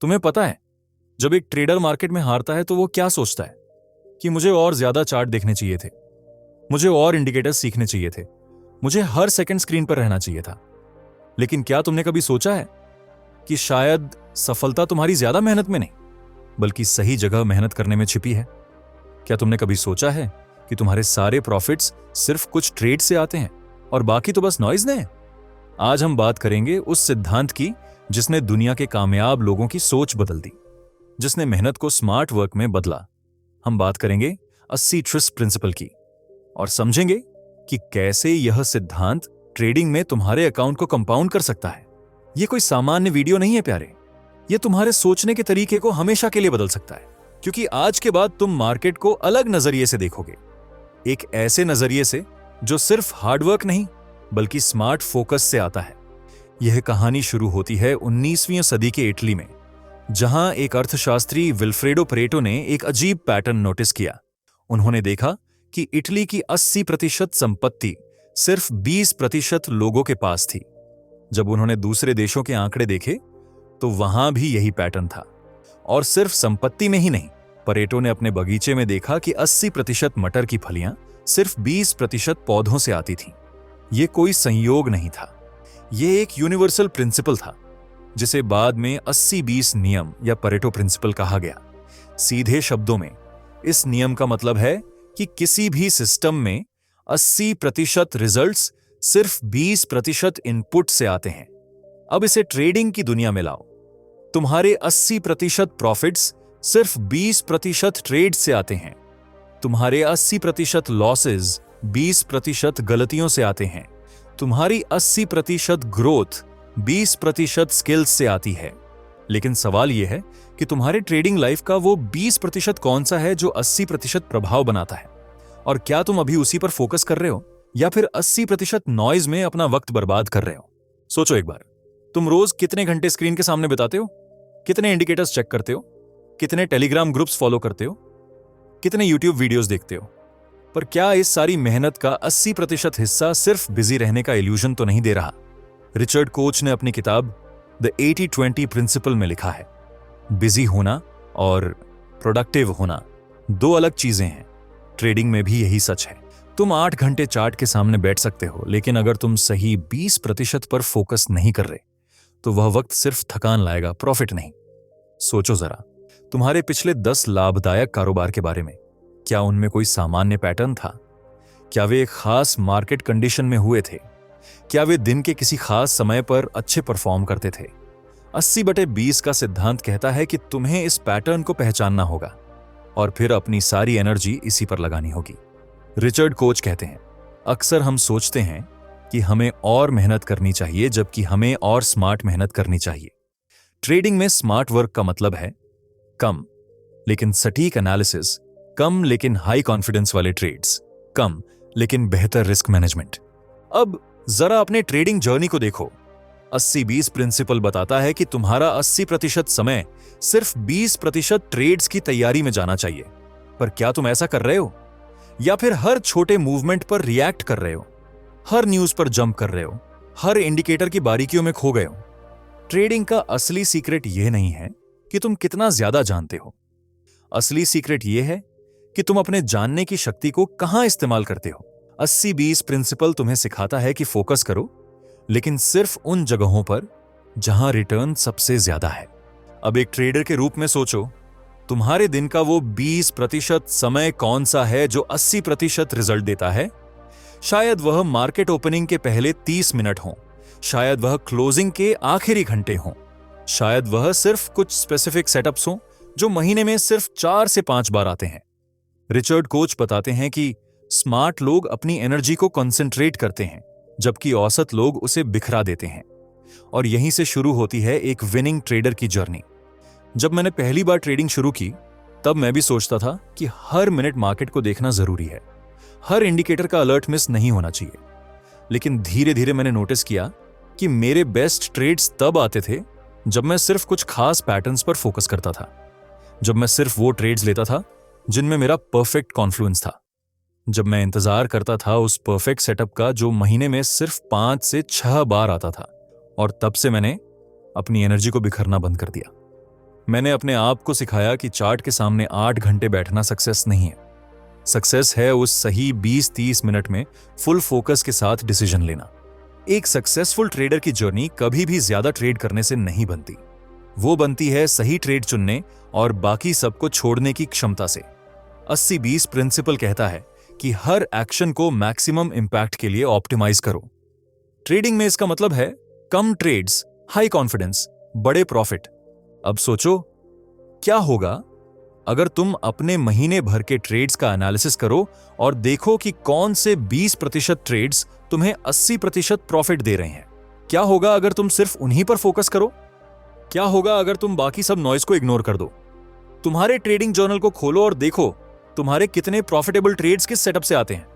तुम्हें पता है, जब एक ट्रेडर मार्केट में हारता है तो वो क्या सोचता है कि मुझे और ज्यादा चार्ट देखने चाहिए थे, मुझे और इंडिकेटर्स सीखने चाहिए थे, मुझे हर सेकंड स्क्रीन पर रहना चाहिए था। लेकिन क्या तुमने कभी सोचा है कि शायद सफलता तुम्हारी ज्यादा मेहनत में नहीं बल्कि सही जगह मेहनत करने में छिपी है? क्या तुमने कभी सोचा है कि तुम्हारे सारे प्रॉफिट्स सिर्फ कुछ ट्रेड से आते हैं और बाकी तो बस नॉइज ने? आज हम बात करेंगे उस सिद्धांत की जिसने दुनिया के कामयाब लोगों की सोच बदल दी, जिसने मेहनत को स्मार्ट वर्क में बदला। हम बात करेंगे 80 ट्रिस्ट प्रिंसिपल की और समझेंगे कि कैसे यह सिद्धांत ट्रेडिंग में तुम्हारे अकाउंट को कंपाउंड कर सकता है। यह कोई सामान्य वीडियो नहीं है प्यारे, यह तुम्हारे सोचने के तरीके को हमेशा के लिए बदल सकता है, क्योंकि आज के बाद तुम मार्केट को अलग नजरिए से देखोगे, एक ऐसे नजरिए से जो सिर्फ हार्डवर्क नहीं बल्कि स्मार्ट फोकस से आता है। यह कहानी शुरू होती है 19वीं सदी के इटली में, जहां एक अर्थशास्त्री विल्फ्रेडो परेटो ने एक अजीब पैटर्न नोटिस किया। उन्होंने देखा कि इटली की 80% संपत्ति सिर्फ 20% लोगों के पास थी। जब उन्होंने दूसरे देशों के आंकड़े देखे तो वहां भी यही पैटर्न था। और सिर्फ संपत्ति में ही नहीं, परेटो ने अपने बगीचे में देखा कि 80% मटर की फलियां सिर्फ 20% पौधों से आती थीं। यह कोई संयोग नहीं था, यह एक यूनिवर्सल प्रिंसिपल था जिसे बाद में 80-20 नियम या परेटो प्रिंसिपल कहा गया। सीधे शब्दों में इस नियम का मतलब है कि किसी भी सिस्टम में 80% रिजल्ट्स सिर्फ 20% इनपुट से आते हैं। अब इसे ट्रेडिंग की दुनिया में लाओ। तुम्हारे 80% प्रॉफिट्स सिर्फ 20% ट्रेड से आते हैं। तुम्हारे 80% लॉसेस 20% गलतियों से आते हैं। तुम्हारी 80% ग्रोथ 20% स्किल्स से आती है। लेकिन सवाल यह है कि तुम्हारे ट्रेडिंग लाइफ का वो 20% कौन सा है जो 80% प्रभाव बनाता है? और क्या तुम अभी उसी पर फोकस कर रहे हो या फिर 80% नॉइज में अपना वक्त बर्बाद कर रहे हो? सोचो एक बार, तुम रोज कितने घंटे स्क्रीन के सामने बिताते हो? कितने इंडिकेटर्स चेक करते हो? कितने टेलीग्राम ग्रुप्स फॉलो करते हो? कितने यूट्यूब वीडियोस देखते हो? पर क्या इस सारी मेहनत का 80% हिस्सा सिर्फ बिजी रहने का इल्यूजन तो नहीं दे रहा? रिचर्ड कोच ने अपनी किताब द 80-20 प्रिंसिपल में लिखा है, बिजी होना और प्रोडक्टिव होना दो अलग चीजें हैं। ट्रेडिंग में भी यही सच है। तुम 8 घंटे चार्ट के सामने बैठ सकते हो, लेकिन अगर तुम सही 20% पर फोकस नहीं कर रहे तो वह वक्त सिर्फ थकान लाएगा, प्रॉफिट नहीं। सोचो जरा, तुम्हारे पिछले 10 लाभदायक कारोबार के बारे में। क्या उनमें कोई सामान्य पैटर्न था? क्या वे एक खास मार्केट कंडीशन में हुए थे? क्या वे दिन के किसी खास समय पर अच्छे परफॉर्म करते थे? 80/20 का सिद्धांत कहता है कि तुम्हें इस पैटर्न को पहचानना होगा और फिर अपनी सारी एनर्जी इसी पर लगानी होगी। रिचर्ड कोच कहते हैं, अक्सर हम सोचते हैं कि हमें और मेहनत करनी चाहिए जबकि हमें और स्मार्ट मेहनत करनी चाहिए। ट्रेडिंग में स्मार्ट वर्क का मतलब है कम लेकिन सटीक एनालिसिस, कम लेकिन हाई कॉन्फिडेंस वाले ट्रेड्स, कम लेकिन बेहतर रिस्क मैनेजमेंट। अब जरा अपने ट्रेडिंग जर्नी को देखो। 80-20 प्रिंसिपल बताता है कि तुम्हारा 80% समय सिर्फ 20% ट्रेड्स की तैयारी में जाना चाहिए। पर क्या तुम ऐसा कर रहे हो? या फिर हर छोटे मूवमेंट पर रिएक्ट कर रहे हो, हर न्यूज पर जंप कर रहे हो, हर इंडिकेटर की बारीकियों में खो गए हो? ट्रेडिंग का असली सीक्रेट यह नहीं है कि तुम कितना ज्यादा जानते हो। असली सीक्रेट यह है कि तुम अपने जानने की शक्ति को कहां इस्तेमाल करते हो। 80-20 प्रिंसिपल तुम्हें सिखाता है कि फोकस करो, लेकिन सिर्फ उन जगहों पर जहां रिटर्न सबसे ज्यादा है। अब एक ट्रेडर के रूप में सोचो, तुम्हारे दिन का वो 20% समय कौन सा है जो 80% रिजल्ट देता है? शायद वह मार्केट ओपनिंग के पहले 30 मिनट हों, शायद वह क्लोजिंग के आखिरी घंटे हों, शायद वह सिर्फ कुछ स्पेसिफिक सेटअप्स हों जो महीने में सिर्फ 4 से 5 बार आते हैं। रिचर्ड कोच बताते हैं कि स्मार्ट लोग अपनी एनर्जी को कंसंट्रेट करते हैं जबकि औसत लोग उसे बिखरा देते हैं। और यहीं से शुरू होती है एक विनिंग ट्रेडर की जर्नी। जब मैंने पहली बार ट्रेडिंग शुरू की तब मैं भी सोचता था कि हर मिनट मार्केट को देखना जरूरी है, हर इंडिकेटर का अलर्ट मिस नहीं होना चाहिए। लेकिन धीरे धीरे मैंने नोटिस किया कि मेरे बेस्ट ट्रेड्स तब आते थे जब मैं सिर्फ कुछ खास पैटर्न्स पर फोकस करता था, जब मैं सिर्फ वो ट्रेड्स लेता था जिनमें मेरा परफेक्ट कॉन्फ्लुएंस था, जब मैं इंतजार करता था उस परफेक्ट सेटअप का जो महीने में सिर्फ 5 से 6 बार आता था। और तब से मैंने अपनी एनर्जी को बिखरना बंद कर दिया। मैंने अपने आप को सिखाया कि चार्ट के सामने 8 घंटे बैठना सक्सेस नहीं है। सक्सेस है उस सही 20-30 मिनट में फुल फोकस के साथ डिसीजन लेना। एक सक्सेसफुल ट्रेडर की जर्नी कभी भी ज्यादा ट्रेड करने से नहीं बनती, वो बनती है सही ट्रेड चुनने और बाकी सबको छोड़ने की क्षमता से। 80-20 प्रिंसिपल कहता है कि हर एक्शन को मैक्सिमम इंपैक्ट के लिए ऑप्टिमाइज करो। ट्रेडिंग में इसका मतलब है कम ट्रेड्स, हाई कॉन्फिडेंस, बड़े प्रॉफिट। अब सोचो क्या होगा अगर तुम अपने महीने भर के ट्रेड्स का एनालिसिस करो और देखो कि कौन से 20% ट्रेड्स तुम्हें 80% प्रॉफिट दे रहे हैं। क्या होगा अगर तुम सिर्फ उन्हीं पर फोकस करो? क्या होगा अगर तुम बाकी सब नॉइज को इग्नोर कर दो? तुम्हारे ट्रेडिंग जर्नल को खोलो और देखो तुम्हारे कितने प्रॉफिटेबल ट्रेड्स किस सेटअप से आते हैं।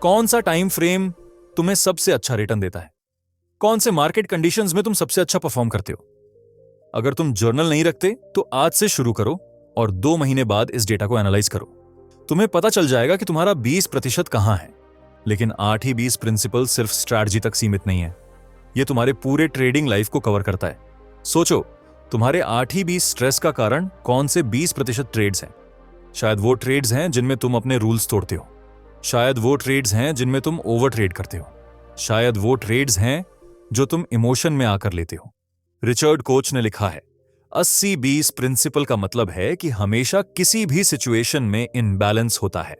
कौन सा टाइम फ्रेम तुम्हें सबसे अच्छा रिटर्न देता है? कौन से मार्केट कंडीशंस में तुम सबसे अच्छा परफॉर्म करते हो? अगर तुम जर्नल नहीं रखते तो आज से शुरू करो और 2 महीने बाद इस डेटा को एनालाइज करो। तुम्हें पता चल जाएगा कि तुम्हारा 20% कहां है। लेकिन 8 ही 20 प्रिंसिपल सिर्फ स्ट्रैटेजी तक सीमित नहीं है, यह तुम्हारे पूरे ट्रेडिंग लाइफ को कवर करता है। सोचो तुम्हारे 8 ही 20 स्ट्रेस का कारण कौन से 20% ट्रेड्स हैं? शायद वो ट्रेड्स हैं जिनमें तुम अपने रूल्स तोड़ते हो, शायद वो ट्रेड्स हैं जिनमें तुम ओवर ट्रेड करते हो, शायद वो ट्रेड्स हैं जो तुम इमोशन में आकर लेते हो। रिचर्ड कोच ने लिखा है 80-20 प्रिंसिपल का मतलब है कि हमेशा किसी भी सिचुएशन में इनबैलेंस होता है।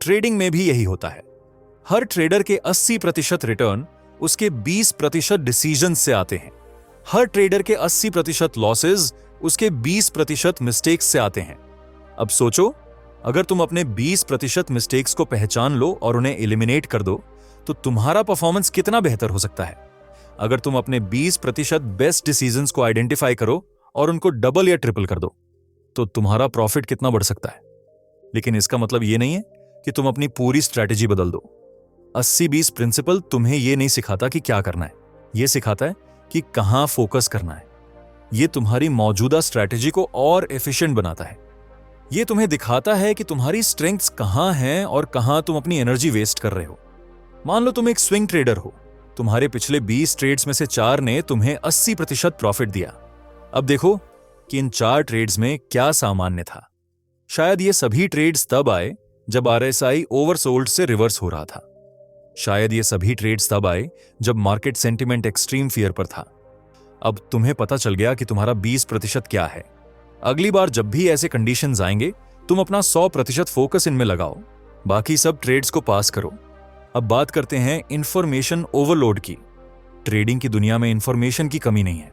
ट्रेडिंग में भी यही होता है। हर ट्रेडर के 80% रिटर्न उसके 20% डिसीजन से आते हैं। हर ट्रेडर के 80% लॉसेज उसके 20% मिस्टेक्स से आते हैं। अब सोचो अगर तुम अपने 20% मिस्टेक्स को पहचान लो और उन्हें एलिमिनेट कर दो तो तुम्हारा परफॉर्मेंस कितना बेहतर हो सकता है। अगर तुम अपने 20% बेस्ट डिसीजंस को आइडेंटिफाई करो और उनको डबल या ट्रिपल कर दो तो तुम्हारा प्रॉफिट कितना बढ़ सकता है। लेकिन इसका मतलब यह नहीं है कि तुम अपनी पूरी स्ट्रैटेजी बदल दो। 80-20 प्रिंसिपल तुम्हें यह नहीं सिखाता कि क्या करना है, यह सिखाता है कि कहां फोकस करना है। यह तुम्हारी मौजूदा स्ट्रैटेजी को और एफिशिएंट बनाता है। यह तुम्हें दिखाता है कि तुम्हारी स्ट्रेंथ्स कहां हैं और कहां तुम अपनी एनर्जी वेस्ट कर रहे हो। मान लो तुम एक स्विंग ट्रेडर हो, तुम्हारे पिछले 20 ट्रेड्स में से 4 ने तुम्हें 80% प्रॉफिट दिया। अब देखो कि इन 4 ट्रेड्स में क्या सामान्य था। शायद ये सभी ट्रेड्स तब आए जब आरएसआई ओवरसोल्ड से रिवर्स हो रहा था। शायद ये सभी ट्रेड्स तब आए जब मार्केट सेंटिमेंट एक्सट्रीम फियर पर था। अब तुम्हें पता चल गया कि तुम्हारा 20% क्या है। अगली बार जब भी ऐसे कंडीशंस आएंगे तुम अपना 100% फोकस इनमें लगाओ, बाकी सब ट्रेड्स को पास करो। अब बात करते हैं इंफॉर्मेशन ओवरलोड की। ट्रेडिंग की दुनिया में इंफॉर्मेशन की कमी नहीं है।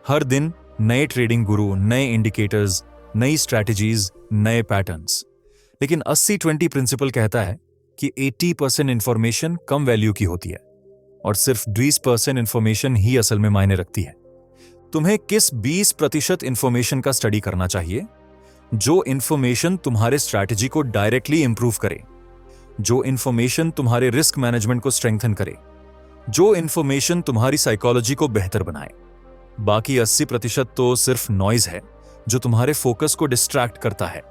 हर दिन नए ट्रेडिंग गुरु, नए इंडिकेटर्स, नई स्ट्रैटेजीज, नए पैटर्न्स। लेकिन 80-20 प्रिंसिपल कहता है कि 80% इंफॉर्मेशन कम वैल्यू की होती है और सिर्फ 20% इंफॉर्मेशन ही असल में मायने रखती है। तुम्हें किस 20% इंफॉर्मेशन का स्टडी करना चाहिए? जो इंफॉर्मेशन तुम्हारे स्ट्रैटेजी को डायरेक्टली इंप्रूव करे, जो इंफॉर्मेशन तुम्हारे रिस्क मैनेजमेंट को स्ट्रेंथन करे, जो इंफॉर्मेशन तुम्हारी साइकोलॉजी को बेहतर बनाए। बाकी 80% तो सिर्फ नॉइज है जो तुम्हारे फोकस को डिस्ट्रैक्ट करता है।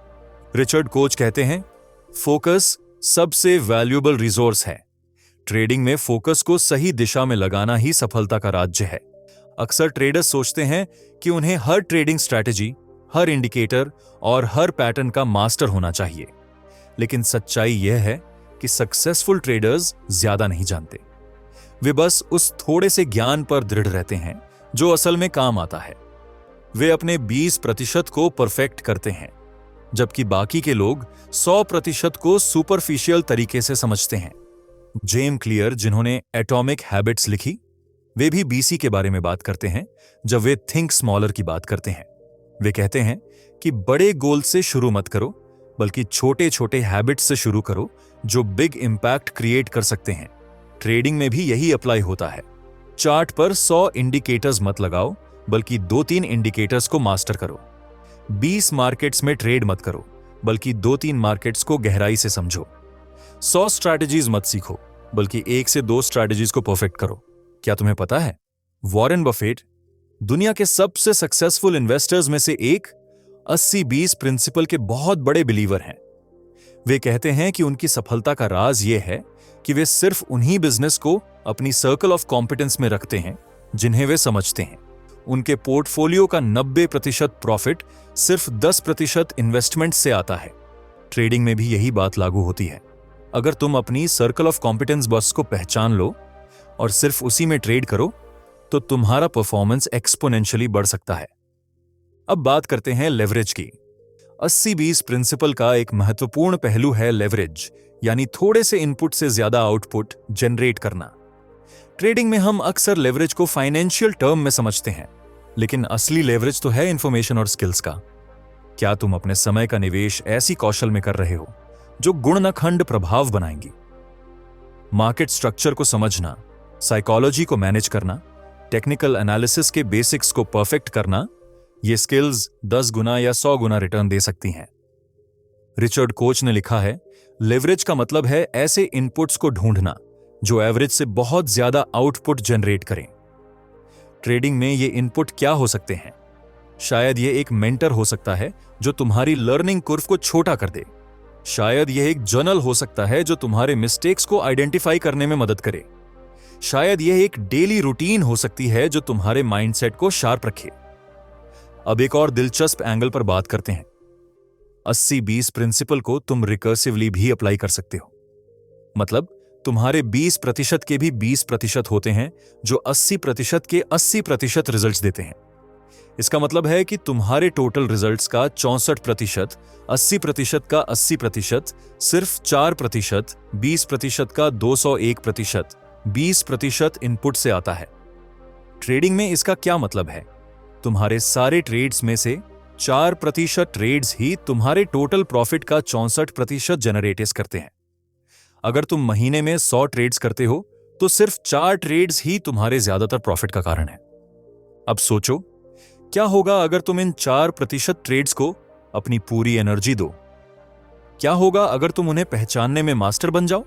रिचर्ड कोच कहते हैं फोकस सबसे वैल्यूएबल रिसोर्स है। ट्रेडिंग में फोकस को सही दिशा में लगाना ही सफलता का राज्य है। अक्सर ट्रेडर्स सोचते हैं कि उन्हें हर ट्रेडिंग स्ट्रैटेजी, हर इंडिकेटर और हर पैटर्न का मास्टर होना चाहिए। लेकिन सच्चाई यह है कि सक्सेसफुल ट्रेडर्स ज्यादा नहीं जानते। वे बस उस थोड़े से ज्ञान पर दृढ़ रहते हैं जो असल में काम आता है। वे अपने 20% को परफेक्ट करते हैं, जबकि बाकी के लोग 100% को सुपरफिशियल तरीके से समझते हैं। जेम्स क्लियर, जिन्होंने एटॉमिक हैबिट्स लिखी, वे भी बीसी के बारे में बात करते हैं जब वे थिंक स्मॉलर की बात करते हैं। वे कहते हैं कि बड़े गोल से शुरू मत करो, बल्कि छोटे छोटे हैबिट्स से शुरू करो जो बिग इंपैक्ट क्रिएट कर सकते हैं। ट्रेडिंग में भी यही अप्लाई होता है। चार्ट पर 100 इंडिकेटर्स मत लगाओ, बल्कि 2-3 इंडिकेटर्स को मास्टर करो। 20 मार्केट्स में ट्रेड मत करो, बल्कि 2-3 मार्केट्स को गहराई से समझो। 100 स्ट्रैटेजीज मत सीखो, बल्कि 1 से 2 स्ट्रैटेजीज को परफेक्ट करो। क्या तुम्हें पता है, वॉरेन बफेट, दुनिया के सबसे सक्सेसफुल इन्वेस्टर्स में से एक, 80-20 प्रिंसिपल के बहुत बड़े बिलीवर हैं। वे कहते हैं कि उनकी सफलता का राज यह है कि वे सिर्फ उन्हीं बिजनेस को अपनी सर्कल ऑफ कॉम्पिटेंस में रखते हैं जिन्हें वे समझते हैं। उनके पोर्टफोलियो का 90% प्रॉफिट सिर्फ 10% इन्वेस्टमेंट से आता है। ट्रेडिंग में भी यही बात लागू होती है। अगर तुम अपनी सर्कल ऑफ कॉम्पिटेंस बस को पहचान लो और सिर्फ उसी में ट्रेड करो तो तुम्हारा परफॉर्मेंस एक्सपोनेंशियली बढ़ सकता है। अब बात करते हैं लेवरेज की। 80-20 प्रिंसिपल का एक महत्वपूर्ण पहलू है लेवरेज, यानी थोड़े से इनपुट से ज्यादा आउटपुट जनरेट करना। ट्रेडिंग में हम अक्सर लेवरेज को फाइनेंशियल टर्म में समझते हैं, लेकिन असली लेवरेज तो है इंफॉर्मेशन और स्किल्स का। क्या तुम अपने समय का निवेश ऐसी कौशल में कर रहे हो जो गुणनखंड प्रभाव बनाएंगी? मार्केट स्ट्रक्चर को समझना, साइकोलॉजी को मैनेज करना, टेक्निकल एनालिसिस के बेसिक्स को परफेक्ट करना, ये स्किल्स 10 गुना या 100 गुना रिटर्न दे सकती हैं। रिचर्ड कोच ने लिखा है, लेवरेज का मतलब है ऐसे इनपुट्स को ढूंढना जो एवरेज से बहुत ज्यादा आउटपुट जनरेट करें। ट्रेडिंग में ये इनपुट क्या हो सकते हैं? शायद ये एक मेंटर हो सकता है जो तुम्हारी लर्निंग कर्व को छोटा कर दे। शायद यह एक जर्नल हो सकता है जो तुम्हारे मिस्टेक्स को आइडेंटिफाई करने में मदद करे। शायद यह एक डेली रूटीन हो सकती है जो तुम्हारे माइंडसेट को शार्प रखे। अब एक और दिलचस्प एंगल पर बात करते हैं। 80-20 प्रिंसिपल को तुम रिकर्सिवली भी अप्लाई कर सकते हो। मतलब तुम्हारे 20% के भी 20% होते हैं जो 80% के 80% रिजल्ट्स देते हैं। इसका मतलब है कि तुम्हारे टोटल रिजल्ट्स का 64%, 80% का 80%, सिर्फ 4%, 20% का 201%, 20% इनपुट से आता है। ट्रेडिंग में इसका क्या मतलब है? तुम्हारे सारे ट्रेड्स में से 4% ट्रेड्स ही तुम्हारे टोटल प्रॉफिट का 64% जनरेट करते हैं। अगर तुम महीने में 100 ट्रेड्स करते हो तो सिर्फ 4 ट्रेड्स ही तुम्हारे ज्यादातर प्रॉफिट का कारण है। अब सोचो, क्या होगा अगर तुम इन 4% ट्रेड्स को अपनी पूरी एनर्जी दो? क्या होगा अगर तुम उन्हें पहचानने में मास्टर बन जाओ?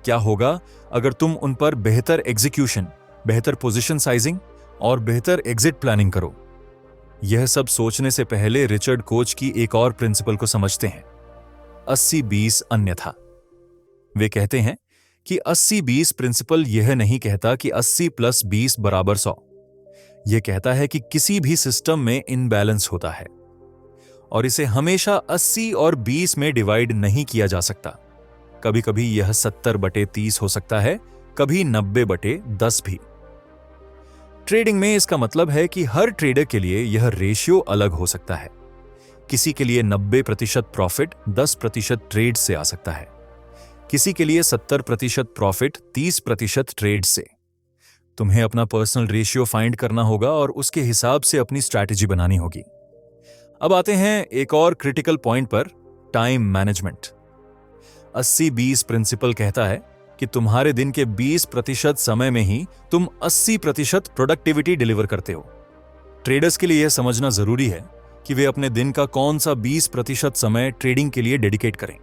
क्या होगा अगर तुम उन पर बेहतर एग्जीक्यूशन, बेहतर पोजीशन साइजिंग और बेहतर एग्जिट प्लानिंग करो? यह सब सोचने से पहले रिचर्ड कोच की एक और प्रिंसिपल को समझते हैं, 80-20 अन्यथा। वे कहते हैं कि 80-20 प्रिंसिपल यह नहीं कहता कि 80 + 20 = 100। यह कहता है कि किसी भी सिस्टम में इनबैलेंस होता है और इसे हमेशा 80 और 20 में डिवाइड नहीं किया जा सकता। कभी कभी यह 70/30 हो सकता है, कभी 90/10 भी। ट्रेडिंग में इसका मतलब है कि हर ट्रेडर के लिए यह रेशियो अलग हो सकता है। किसी के लिए 90% प्रॉफिट 10% ट्रेड से आ सकता है, किसी के लिए 70% प्रॉफिट 30% ट्रेड से। तुम्हें अपना पर्सनल रेशियो फाइंड करना होगा और उसके हिसाब से अपनी स्ट्रैटेजी बनानी होगी। अब आते हैं एक और क्रिटिकल पॉइंट पर, टाइम मैनेजमेंट। 80-20 प्रिंसिपल कहता है कि तुम्हारे दिन के 20% समय में ही तुम 80% प्रोडक्टिविटी डिलीवर करते हो। ट्रेडर्स के लिए यह समझना जरूरी है कि वे अपने दिन का कौन सा 20% समय ट्रेडिंग के लिए डेडिकेट करें।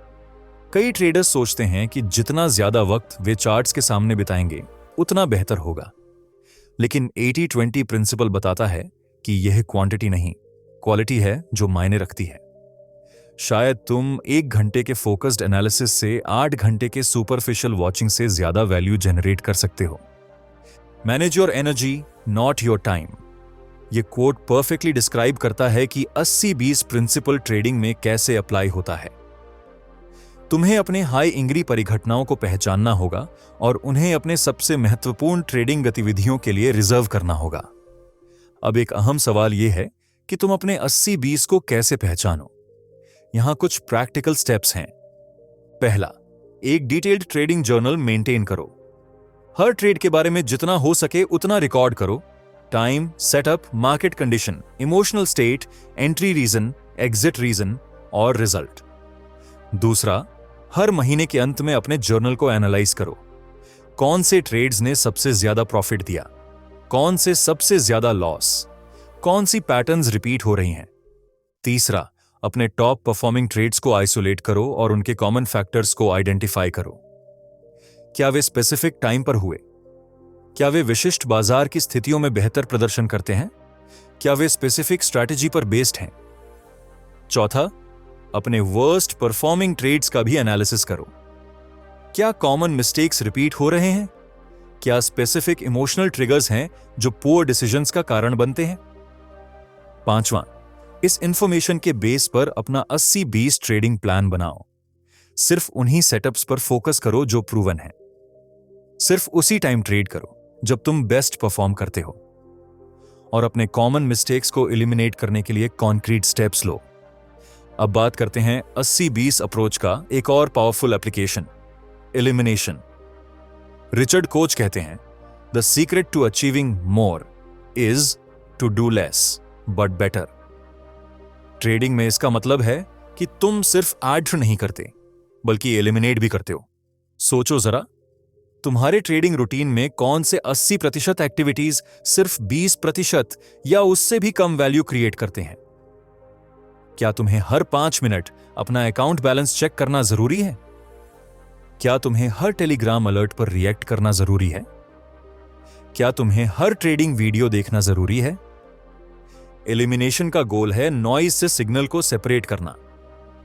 कई ट्रेडर्स सोचते हैं कि जितना ज्यादा वक्त वे चार्ट्स के सामने बिताएंगे उतना बेहतर होगा, लेकिन 80-20 प्रिंसिपल बताता है कि यह क्वांटिटी नहीं, क्वालिटी है जो मायने रखती है। शायद तुम 1 घंटे के फोकस्ड एनालिसिस से 8 घंटे के सुपरफिशियल वॉचिंग से ज्यादा वैल्यू जनरेट कर सकते हो। Manage your energy, not your time. यह कोट परफेक्टली डिस्क्राइब करता है कि 80-20 प्रिंसिपल ट्रेडिंग में कैसे अप्लाई होता है। तुम्हें अपने हाई इंग्री परिघटनाओं को पहचानना होगा और उन्हें अपने सबसे महत्वपूर्ण ट्रेडिंग गतिविधियों के लिए रिजर्व करना होगा। अब एक अहम सवाल यह है कि तुम अपने 80-20 को कैसे पहचानो। यहां कुछ प्रैक्टिकल स्टेप्स हैं। पहला, एक डिटेल्ड ट्रेडिंग जर्नल मेंटेन करो। हर ट्रेड के बारे में जितना हो सके उतना रिकॉर्ड करो। Time, setup, market condition, emotional state, entry reason, exit reason और रिजल्ट। दूसरा, हर महीने के अंत में अपने जर्नल को एनालाइज करो। कौन से ट्रेड्स ने सबसे ज्यादा प्रॉफिट दिया, कौन से सबसे ज्यादा लॉस, कौन सी पैटर्न्स रिपीट हो रही हैं। तीसरा, अपने टॉप परफॉर्मिंग ट्रेड्स को आइसोलेट करो और उनके कॉमन फैक्टर्स को आइडेंटिफाई करो। क्या वे स्पेसिफिक टाइम पर हुए? क्या वे विशिष्ट बाजार की स्थितियों में बेहतर प्रदर्शन करते हैं? क्या वे स्पेसिफिक स्ट्रैटेजी पर बेस्ड हैं? चौथा, अपने वर्स्ट परफॉर्मिंग ट्रेड्स का भी एनालिसिस करो। क्या कॉमन मिस्टेक्स रिपीट हो रहे हैं? क्या स्पेसिफिक इमोशनल ट्रिगर्स हैं जो पुअर डिसीजंस का कारण बनते हैं? पांचवां, इस इंफॉर्मेशन के बेस पर अपना 80-20 ट्रेडिंग प्लान बनाओ। सिर्फ उन्हीं सेटअप्स पर फोकस करो जो प्रूवन है। सिर्फ उसी टाइम ट्रेड करो जब तुम बेस्ट परफॉर्म करते हो, और अपने कॉमन मिस्टेक्स को एलिमिनेट करने के लिए कॉन्क्रीट स्टेप्स लो। अब बात करते हैं 80-20 अप्रोच का एक और powerful application, elimination. Richard Koch कहते हैं, the secret to achieving more is to do less but better. Trading में इसका मतलब है कि तुम सिर्फ ऐड नहीं करते बल्कि एलिमिनेट भी करते हो। सोचो जरा, तुम्हारे ट्रेडिंग रूटीन में कौन से 80% एक्टिविटीज सिर्फ 20% या उससे भी कम वैल्यू क्रिएट करते हैं? क्या तुम्हें हर 5 मिनट अपना अकाउंट बैलेंस चेक करना जरूरी है? क्या तुम्हें हर टेलीग्राम अलर्ट पर रिएक्ट करना जरूरी है? क्या तुम्हें हर ट्रेडिंग वीडियो देखना जरूरी है? एलिमिनेशन का गोल है नॉइज से सिग्नल को सेपरेट करना।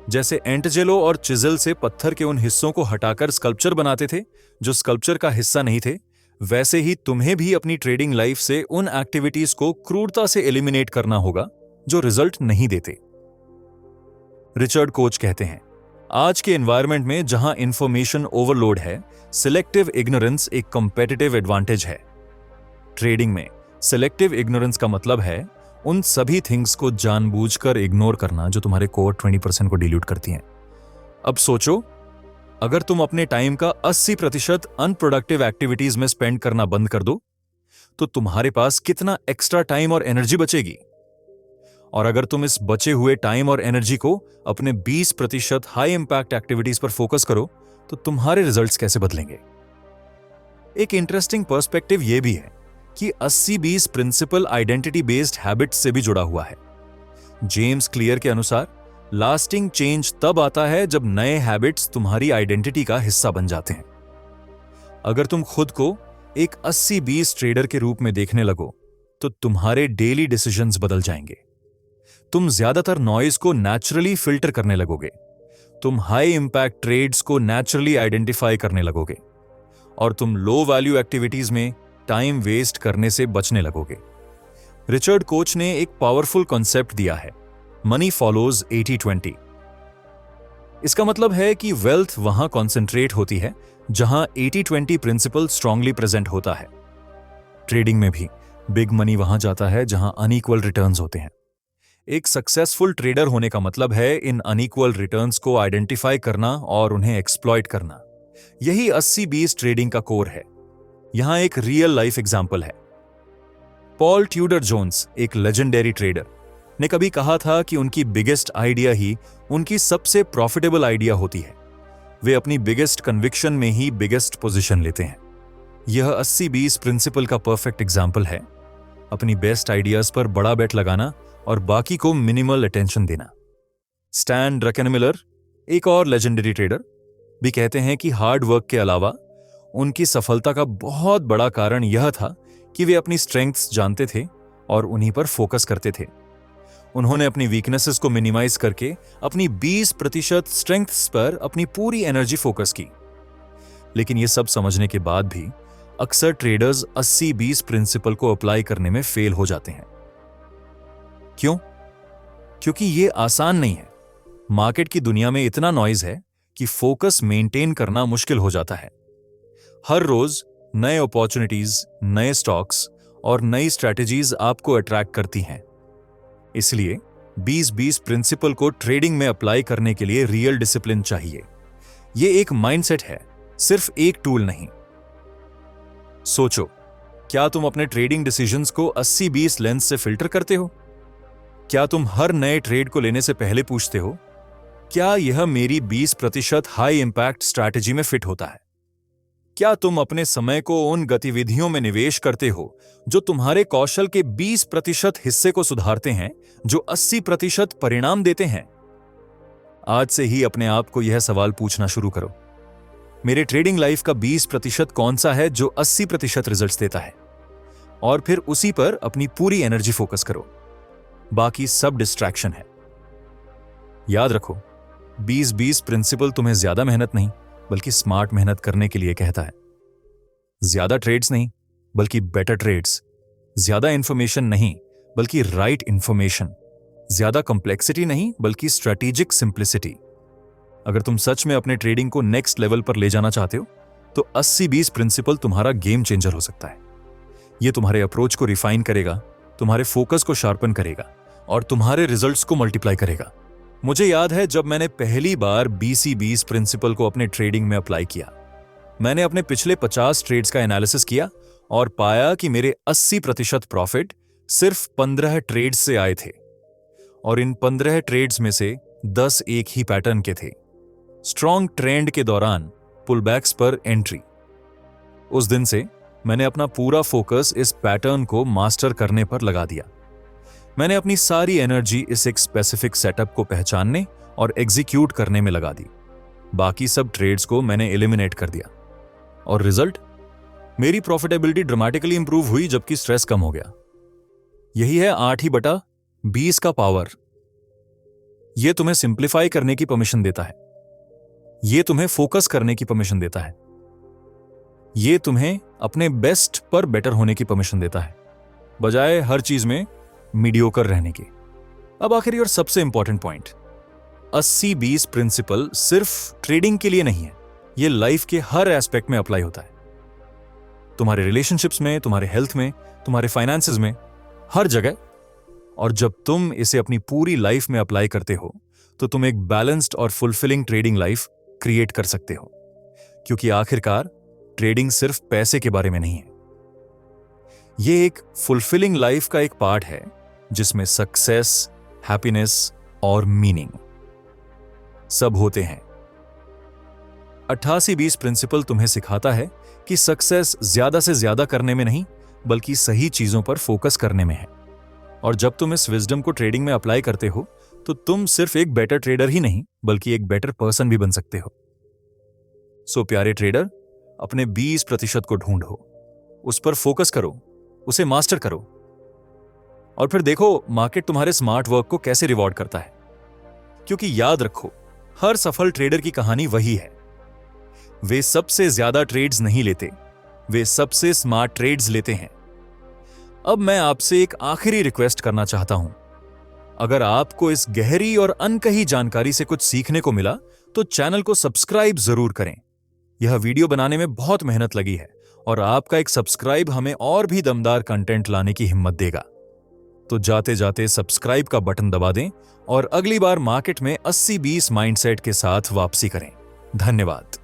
जैसे एंटजेलो और चिजल से पत्थर के उन हिस्सों को हटाकर स्कल्पचर बनाते थे जो स्कल्पचर का हिस्सा नहीं थे, वैसे ही तुम्हें भी अपनी ट्रेडिंग लाइफ से उन एक्टिविटीज को क्रूरता से एलिमिनेट करना होगा जो रिजल्ट नहीं देते। रिचर्ड कोच कहते हैं, आज के एनवायरनमेंट में जहां इंफॉर्मेशन ओवरलोड है, सिलेक्टिव इग्नोरेंस एक कंपेटिटिव एडवांटेज है। ट्रेडिंग में सिलेक्टिव इग्नोरेंस का मतलब है उन सभी थिंग्स को जानबूझकर इग्नोर करना जो तुम्हारे कोर 20% को डिल्यूट करती हैं। अब सोचो, अगर तुम अपने टाइम का 80% अनप्रोडक्टिव एक्टिविटीज में स्पेंड करना बंद कर दो, तो तुम्हारे पास कितना एक्स्ट्रा टाइम और एनर्जी बचेगी? और अगर तुम इस बचे हुए टाइम और एनर्जी को अपने 20% हाई इंपैक्ट एक्टिविटीज पर फोकस करो, तो तुम्हारे रिजल्ट्स कैसे बदलेंगे? एक इंटरेस्टिंग पर्सपेक्टिव यह भी है कि 80-20 प्रिंसिपल आइडेंटिटी बेस्ड हैबिट्स से भी जुड़ा हुआ है। जेम्स क्लियर के अनुसार, लास्टिंग चेंज तब आता है जब नए हैबिट्स तुम्हारी आइडेंटिटी का हिस्सा बन जाते हैं। अगर तुम खुद को एक 80-20 ट्रेडर के रूप में देखने लगो, तो तुम्हारे डेली डिसीजंस बदल जाएंगे। तुम ज्यादातर नॉइज को नेचुरली फिल्टर करने लगोगे, तुम हाई इंपैक्ट ट्रेड्स को नेचुरली आइडेंटिफाई करने लगोगे, और तुम लो वैल्यू एक्टिविटीज में टाइम वेस्ट करने से बचने लगोगे। रिचर्ड कोच ने एक पावरफुल कॉन्सेप्ट दिया है, मनी फॉलोज 80-20। इसका मतलब है कि वेल्थ वहां कॉन्सेंट्रेट होती है जहां 80-20 प्रिंसिपल स्ट्रांगली प्रेजेंट होता है। ट्रेडिंग में भी बिग मनी वहां जाता है जहां अनइक्वल रिटर्न्स होते हैं। एक सक्सेसफुल ट्रेडर होने का मतलब है इन अनइक्वल रिटर्न्स को आइडेंटिफाई करना और उन्हें एक्सप्लॉइट करना। यही 80-20 ट्रेडिंग का कोर है। यहां एक रियल लाइफ एग्जांपल है। पॉल ट्यूडर जोन्स, एक लेजेंडरी ट्रेडर, ने कभी कहा था कि उनकी बिगेस्ट आइडिया ही उनकी सबसे प्रॉफिटेबल आइडिया होती है। वे अपनी बिगेस्ट कन्विक्शन में ही बिगेस्ट पोजीशन लेते हैं। यह 80-20 प्रिंसिपल का परफेक्ट एग्जांपल है। अपनी बेस्ट आइडियाज पर बड़ा बेट लगाना और बाकी को मिनिमल अटेंशन देना। स्टैन ड्रकेनमिलर, एक और लेजेंडरी ट्रेडर, भी कहते हैं कि हार्ड वर्क के अलावा उनकी सफलता का बहुत बड़ा कारण यह था कि वे अपनी स्ट्रेंथ्स जानते थे और उन्हीं पर फोकस करते थे। उन्होंने अपनी वीकनेसेस को मिनिमाइज करके अपनी 20% स्ट्रेंथ्स पर अपनी पूरी एनर्जी फोकस की। लेकिन यह सब समझने के बाद भी अक्सर ट्रेडर्स 80-20 प्रिंसिपल को अप्लाई करने में फेल हो जाते हैं। क्यों? क्योंकि यह आसान नहीं है। मार्केट की दुनिया में इतना नॉइज है कि फोकस मेंटेन करना मुश्किल हो जाता है। हर रोज नए अपॉर्चुनिटीज, नए स्टॉक्स और नई स्ट्रैटेजीज आपको अट्रैक्ट करती हैं। इसलिए 20-20 प्रिंसिपल को ट्रेडिंग में अप्लाई करने के लिए रियल डिसिप्लिन चाहिए। यह एक माइंडसेट है, सिर्फ एक टूल नहीं। सोचो, क्या तुम अपने ट्रेडिंग डिसीजंस को 80-20 लेंस से फिल्टर करते हो? क्या तुम हर नए ट्रेड को लेने से पहले पूछते हो, क्या यह मेरी 20% हाई इंपैक्ट स्ट्रैटेजी में फिट होता है? क्या तुम अपने समय को उन गतिविधियों में निवेश करते हो जो तुम्हारे कौशल के 20% हिस्से को सुधारते हैं, जो 80% परिणाम देते हैं? आज से ही अपने आप को यह सवाल पूछना शुरू करो, मेरे ट्रेडिंग लाइफ का 20% कौन सा है जो 80% रिजल्ट्स देता है? और फिर उसी पर अपनी पूरी एनर्जी फोकस करो। बाकी सब डिस्ट्रैक्शन है। याद रखो, 20-20 प्रिंसिपल तुम्हें ज्यादा मेहनत नहीं बल्कि स्मार्ट मेहनत करने के लिए कहता है। ज्यादा ट्रेड्स नहीं बल्कि बेटर ट्रेड्स, ज्यादा इंफॉर्मेशन नहीं बल्कि राइट इंफॉर्मेशन, ज्यादा कॉम्प्लेक्सिटी नहीं बल्कि स्ट्रेटेजिक सिंप्लिसिटी। अगर तुम सच में अपने ट्रेडिंग को नेक्स्ट लेवल पर ले जाना चाहते हो तो 80-20 प्रिंसिपल तुम्हारा गेम चेंजर हो सकता है। यह तुम्हारे अप्रोच को रिफाइन करेगा, तुम्हारे फोकस को शार्पन करेगा और तुम्हारे रिजल्ट्स को मल्टीप्लाई करेगा। मुझे याद है जब मैंने पहली बार BC20 प्रिंसिपल को अपने ट्रेडिंग में अप्लाई किया, मैंने अपने पिछले 50 ट्रेड्स का एनालिसिस किया और पाया कि मेरे 80% प्रॉफिट सिर्फ 15 ट्रेड्स से आए थे और इन 15 ट्रेड्स में से 10 एक ही पैटर्न के थे। स्ट्रॉन्ग ट्रेंड के दौरान पुलबैक्स पर एंट्री। उस दिन से मैंने अपना पूरा फोकस इस पैटर्न को मास्टर करने पर लगा दिया। मैंने अपनी सारी एनर्जी इस एक स्पेसिफिक सेटअप को पहचानने और एग्जीक्यूट करने में लगा दी। बाकी सब ट्रेड्स को मैंने एलिमिनेट कर दिया और रिजल्ट, मेरी प्रॉफिटेबिलिटी ड्रामेटिकली इंप्रूव हुई जबकि स्ट्रेस कम हो गया। यही है 8/20 का पावर। यह तुम्हें सिंप्लीफाई करने की परमिशन देता है, यह तुम्हें फोकस करने की परमिशन देता है, यह तुम्हें अपने बेस्ट पर बेटर होने की परमिशन देता है बजाय हर चीज में मीडियोकर रहने की। अब आखिरी और सबसे इंपॉर्टेंट पॉइंट, 80-20 प्रिंसिपल सिर्फ ट्रेडिंग के लिए नहीं है, यह लाइफ के हर एस्पेक्ट में अप्लाई होता है। तुम्हारे रिलेशनशिप्स में, तुम्हारे हेल्थ में, तुम्हारे फाइनेंसेस में, हर जगह। और जब तुम इसे अपनी पूरी लाइफ में अप्लाई करते हो तो तुम एक बैलेंस्ड और फुलफिलिंग ट्रेडिंग लाइफ क्रिएट कर सकते हो, क्योंकि आखिरकार ट्रेडिंग सिर्फ पैसे के बारे में नहीं है। यह एक फुलफिलिंग लाइफ का एक पार्ट है जिसमें सक्सेस, हैप्पीनेस और मीनिंग सब होते हैं। 88-20 प्रिंसिपल तुम्हें सिखाता है कि सक्सेस ज्यादा से ज्यादा करने में नहीं बल्कि सही चीजों पर फोकस करने में है। और जब तुम इस विजडम को ट्रेडिंग में अप्लाई करते हो तो तुम सिर्फ एक बेटर ट्रेडर ही नहीं बल्कि एक बेटर पर्सन भी बन सकते हो। सो प्यारे ट्रेडर, अपने 20% को ढूंढो, उस पर फोकस करो, उसे मास्टर करो और फिर देखो मार्केट तुम्हारे स्मार्ट वर्क को कैसे रिवॉर्ड करता है। क्योंकि याद रखो, हर सफल ट्रेडर की कहानी वही है। वे सबसे ज्यादा ट्रेड्स नहीं लेते, वे सबसे स्मार्ट ट्रेड्स लेते हैं। अब मैं आपसे एक आखिरी रिक्वेस्ट करना चाहता हूं। अगर आपको इस गहरी और अनकही जानकारी से कुछ सीखने को मिला तो चैनल को सब्सक्राइब जरूर करें। यह वीडियो बनाने में बहुत मेहनत लगी है और आपका एक सब्सक्राइब हमें और भी दमदार कंटेंट लाने की हिम्मत देगा। तो जाते जाते सब्सक्राइब का बटन दबा दें और अगली बार मार्केट में 80-20 माइंडसेट के साथ वापसी करें। धन्यवाद।